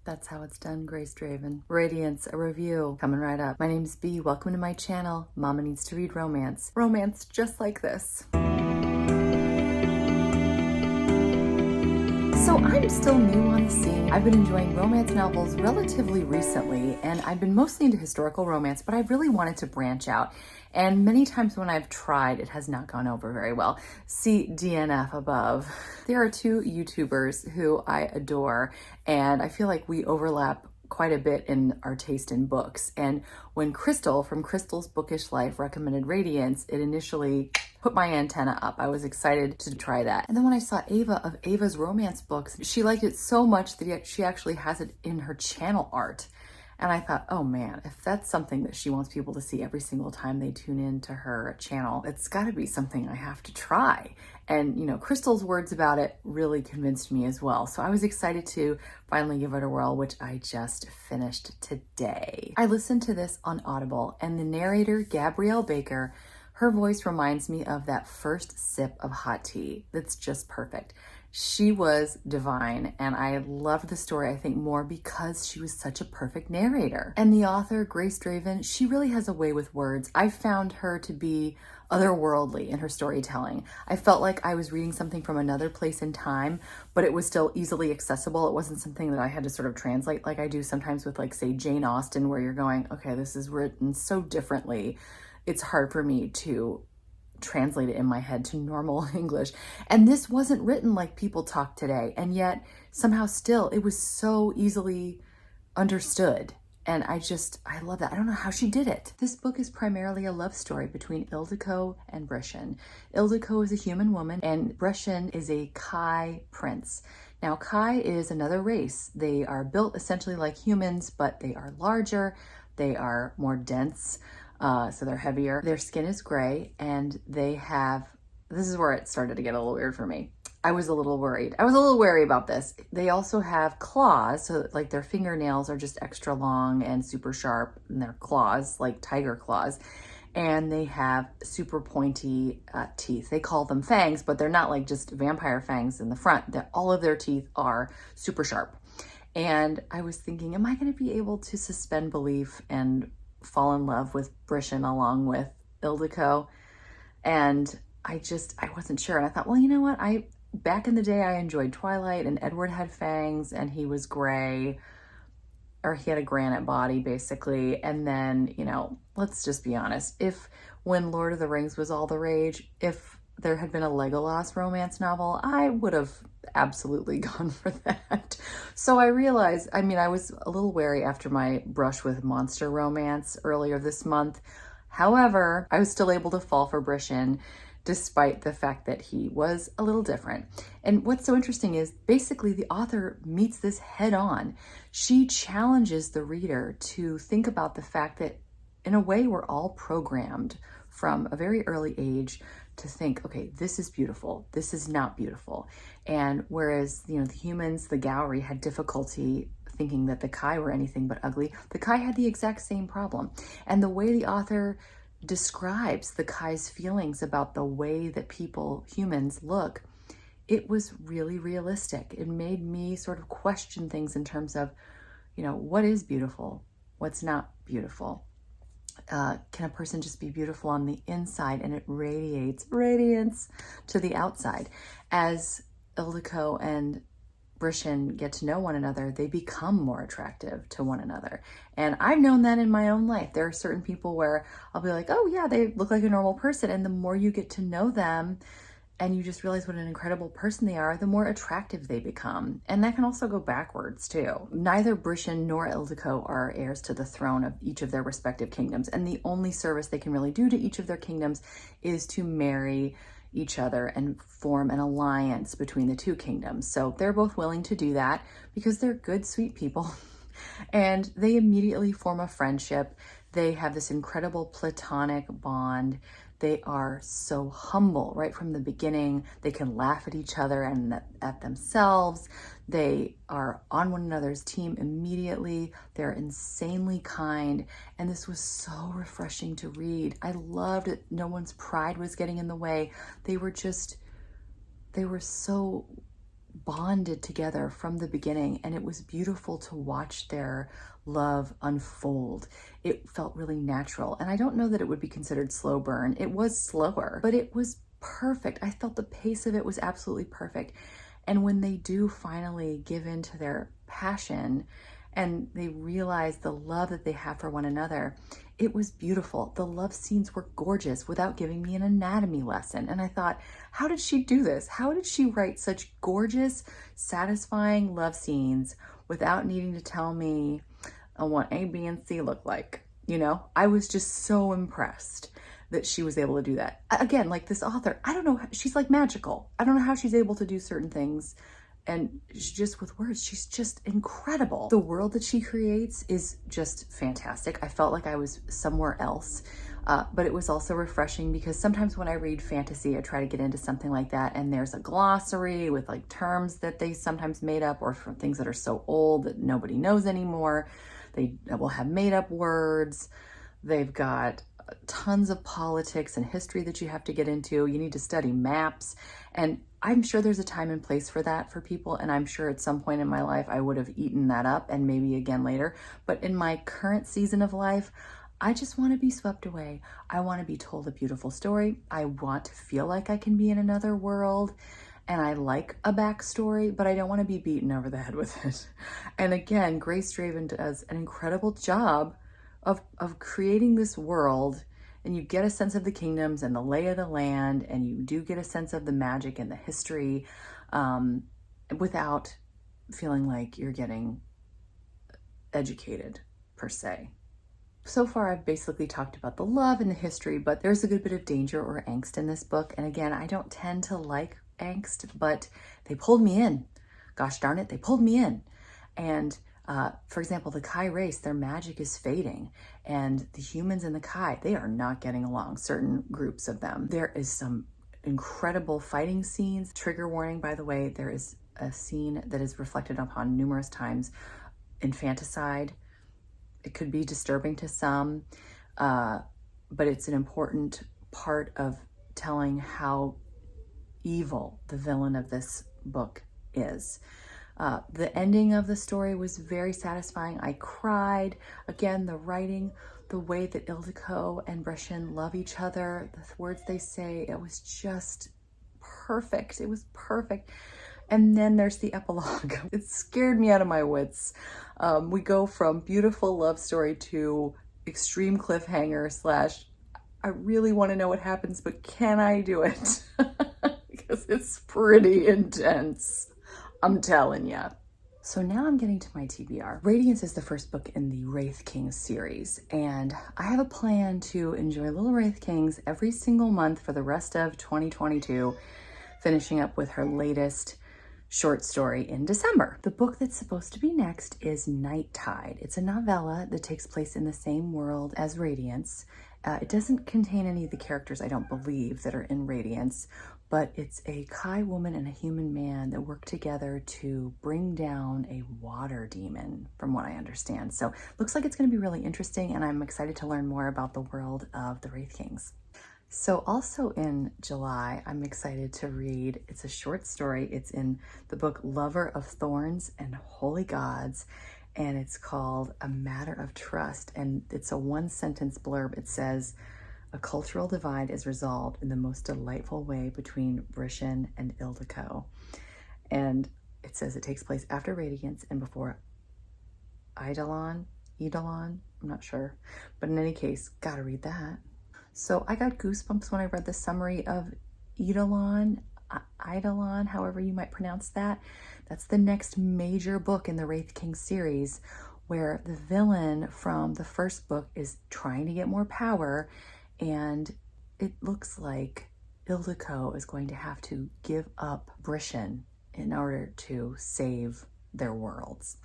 That's how it's done, Grace Draven. Radiance, a review, coming right up. My name's B. Welcome to my channel. Mama needs to read romance. Romance just like this. So I'm still new on the scene. I've been enjoying romance novels relatively recently, and I've been mostly into historical romance, but I've really wanted to branch out. And many times when I've tried, it has not gone over very well. See DNF above. There are two YouTubers who I adore, and I feel like we overlap quite a bit in our taste in books. And when Crystal from Crystal's Bookish Life recommended Radiance, it initially put my antenna up. I was excited to try that. And then when I saw Ava of Ava's romance books, she liked it so much that she actually has it in her channel art. And I thought, oh man, if that's something that she wants people to see every single time they tune into her channel, it's gotta be something I have to try. And you know, Crystal's words about it really convinced me as well. So I was excited to finally give it a whirl, which I just finished today. I listened to this on Audible, and the narrator, Gabrielle Baker, her voice reminds me of that first sip of hot tea. That's just perfect. She was divine, and I loved the story, I think, more because she was such a perfect narrator. And the author, Grace Draven, she really has a way with words. I found her to be otherworldly in her storytelling. I felt like I was reading something from another place in time, but it was still easily accessible. It wasn't something that I had to sort of translate like I do sometimes with, like, say, Jane Austen, where you're going, okay, this is written so differently. It's hard for me to translate it in my head to normal English. And this wasn't written like people talk today. And yet somehow still it was so easily understood. And I love that. I don't know how she did it. This book is primarily a love story between Ildiko and Brishen. Ildiko is a human woman and Brishen is a Kai prince. Now, Kai is another race. They are built essentially like humans, but they are larger. They are more dense. So they're heavier. Their skin is gray, and they have, this is where it started to get a little weird for me. I was a little worried. I was a little wary about this. They also have claws, so like their fingernails are just extra long and super sharp, and their claws, like tiger claws. And they have super pointy teeth. They call them fangs, but they're not like just vampire fangs in the front. All of their teeth are super sharp. And I was thinking, am I going to be able to suspend belief and fall in love with Brishen along with Ildiko? And I wasn't sure. And I thought, well, you know what? Back in the day, I enjoyed Twilight, and Edward had fangs and he was gray, or he had a granite body basically. And then, you know, let's just be honest. When Lord of the Rings was all the rage, if there had been a Legolas romance novel, I would have absolutely gone for that. So I realized, I was a little wary after my brush with monster romance earlier this month. However, I was still able to fall for Brishen despite the fact that he was a little different. And what's so interesting is basically the author meets this head on. She challenges the reader to think about the fact that in a way we're all programmed from a very early age to think, okay, this is beautiful, this is not beautiful. And whereas, you know, the humans, the Gowry, had difficulty thinking that the Kai were anything but ugly, the Kai had the exact same problem. And the way the author describes the Kai's feelings about the way that humans look, it was really realistic. It made me sort of question things in terms of, you know, what is beautiful? What's not beautiful? Can a person just be beautiful on the inside and it radiates radiance to the outside? As Ildiko and Brishen get to know one another, they become more attractive to one another. And I've known that in my own life. There are certain people where I'll be like, oh yeah, they look like a normal person. And the more you get to know them and you just realize what an incredible person they are, the more attractive they become. And that can also go backwards too. Neither Brishen nor Ildiko are heirs to the throne of each of their respective kingdoms. And the only service they can really do to each of their kingdoms is to marry each other and form an alliance between the two kingdoms. So they're both willing to do that because they're good, sweet people. And they immediately form a friendship. They have this incredible platonic bond. They are so humble right from the beginning. They can laugh at each other and at themselves. They are on one another's team immediately. They're insanely kind. And this was so refreshing to read. I loved it. No one's pride was getting in the way. They were so bonded together from the beginning, and it was beautiful to watch their love unfold. It felt really natural, and I don't know that it would be considered slow burn. It was slower, but it was perfect. I felt the pace of it was absolutely perfect. And when they do finally give in to their passion and they realize the love that they have for one another, it was beautiful. The love scenes were gorgeous without giving me an anatomy lesson. And I thought, how did she do this? How did she write such gorgeous, satisfying love scenes without needing to tell me what A, B, and C look like? You know, I was just so impressed that she was able to do that. Again, like this author, I don't know, she's like magical. I don't know how she's able to do certain things. And just with words, she's just incredible. The world that she creates is just fantastic. I felt like I was somewhere else, but it was also refreshing because sometimes when I read fantasy, I try to get into something like that, and there's a glossary with like terms that they sometimes made up, or for things that are so old that nobody knows anymore. They will have made up words. They've got tons of politics and history that you have to get into. You need to study maps. And I'm sure there's a time and place for that for people. And I'm sure at some point in my life, I would have eaten that up, and maybe again later. But in my current season of life, I just want to be swept away. I want to be told a beautiful story. I want to feel like I can be in another world. And I like a backstory, but I don't want to be beaten over the head with it. And again, Grace Draven does an incredible job of creating this world, and you get a sense of the kingdoms and the lay of the land, and you do get a sense of the magic and the history without feeling like you're getting educated per se. So far, I've basically talked about the love and the history, but there's a good bit of danger or angst in this book. And again, I don't tend to like angst, but they pulled me in. Gosh darn it, they pulled me in. And for example, the Kai race, their magic is fading, and the humans and the Kai, they are not getting along, certain groups of them. There is some incredible fighting scenes. Trigger warning, by the way, there is a scene that is reflected upon numerous times, infanticide. It could be disturbing to some, but it's an important part of telling how evil the villain of this book is. The ending of the story was very satisfying. I cried. Again, the writing, the way that Ildiko and Brishin love each other, the words they say, it was just perfect. It was perfect. And then there's the epilogue. It scared me out of my wits. We go from beautiful love story to extreme cliffhanger / I really want to know what happens, but can I do it? Because it's pretty intense. I'm telling ya. So now I'm getting to my TBR. Radiance is the first book in the Wraith Kings series, and I have a plan to enjoy Little Wraith Kings every single month for the rest of 2022, finishing up with her latest short story in December. The book that's supposed to be next is Night Tide. It's a novella that takes place in the same world as Radiance. It doesn't contain any of the characters, I don't believe, that are in Radiance, but it's a Kai woman and a human man that work together to bring down a water demon, from what I understand. So looks like it's going to be really interesting, and I'm excited to learn more about the world of the Wraith Kings. So also in July, I'm excited to read, it's a short story. It's in the book Lover of Thorns and Holy Gods, and it's called A Matter of Trust. And it's a one-sentence blurb. It says, a cultural divide is resolved in the most delightful way between Brishin and Ildiko. And it says it takes place after Radiance and before Eidolon, I'm not sure. But in any case, gotta read that. So I got goosebumps when I read the summary of Eidolon, however you might pronounce that. That's the next major book in the Wraith King series, where the villain from the first book is trying to get more power, and it looks like Ildiko is going to have to give up Brishin in order to save their worlds.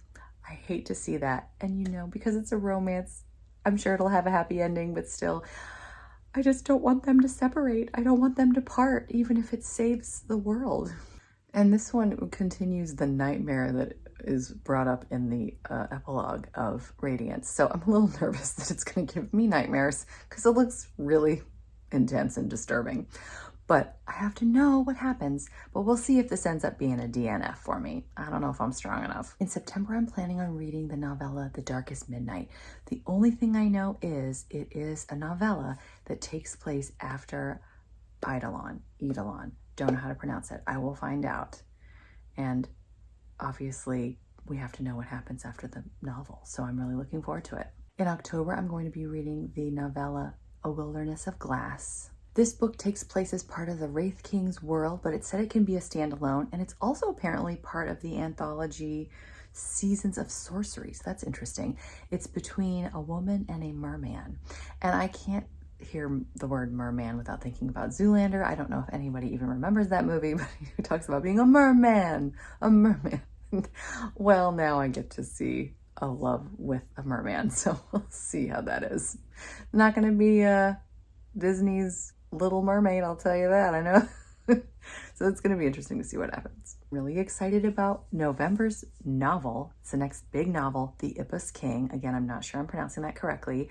I hate to see that, and you know, because it's a romance, I'm sure it'll have a happy ending, but still, I just don't want them to separate. I don't want them to part, even if it saves the world. And this one continues the nightmare that is brought up in the epilogue of Radiance. So I'm a little nervous that it's going to give me nightmares because it looks really intense and disturbing. but I have to know what happens. But we'll see if this ends up being a DNF for me. I don't know if I'm strong enough. In September, I'm planning on reading the novella The Darkest Midnight. The only thing I know is it is a novella that takes place after Eidolon. Don't know how to pronounce it. I will find out. And obviously, we have to know what happens after the novel, so I'm really looking forward to it. In October, I'm going to be reading the novella A Wilderness of Glass. This book takes place as part of the Wraith King's world, but it said it can be a standalone, and it's also apparently part of the anthology Seasons of Sorcery, so that's interesting. It's between a woman and a merman, and I can't hear the word merman without thinking about Zoolander. I don't know if anybody even remembers that movie, but he talks about being a merman. Well, now I get to see a love with a merman, so we'll see how that is. Not going to be Disney's Little Mermaid, I'll tell you that, I know. So it's going to be interesting to see what happens. Really excited about November's novel. It's the next big novel, The Ippus King. Again, I'm not sure I'm pronouncing that correctly,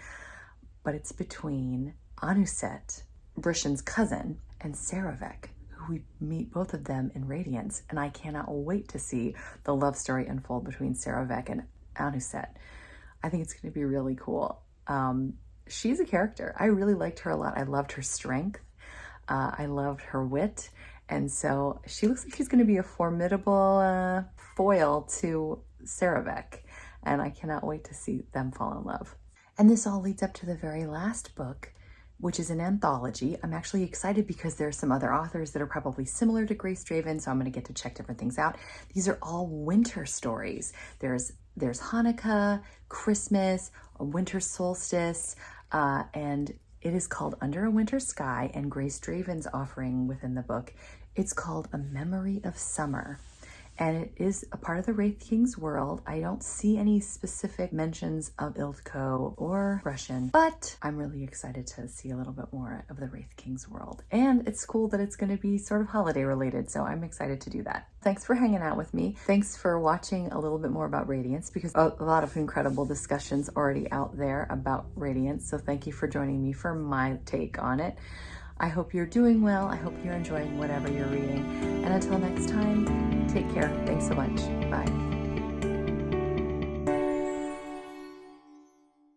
but it's between Anuset, Brishan's cousin, and Saravek, who we meet both of them in Radiance, and I cannot wait to see the love story unfold between Saravek and Anuset. I think it's going to be really cool. She's a character. I really liked her a lot. I loved her strength. I loved her wit. And so she looks like she's going to be a formidable foil to Saravek. And I cannot wait to see them fall in love. And this all leads up to the very last book, which is an anthology. I'm actually excited because there's some other authors that are probably similar to Grace Draven, so I'm going to get to check different things out. These are all winter stories. There's Hanukkah, Christmas, a winter solstice, and it is called Under a Winter Sky, and Grace Draven's offering within the book, it's called A Memory of Summer. And it is a part of the Wraith King's world. I don't see any specific mentions of Ildko or Russian, but I'm really excited to see a little bit more of the Wraith King's world. And it's cool that it's going to be sort of holiday related, so I'm excited to do that. Thanks for hanging out with me. Thanks for watching a little bit more about Radiance, because a lot of incredible discussions already out there about Radiance, so thank you for joining me for my take on it. I hope you're doing well. I hope you're enjoying whatever you're reading. And until next time, take care. Thanks so much. Bye.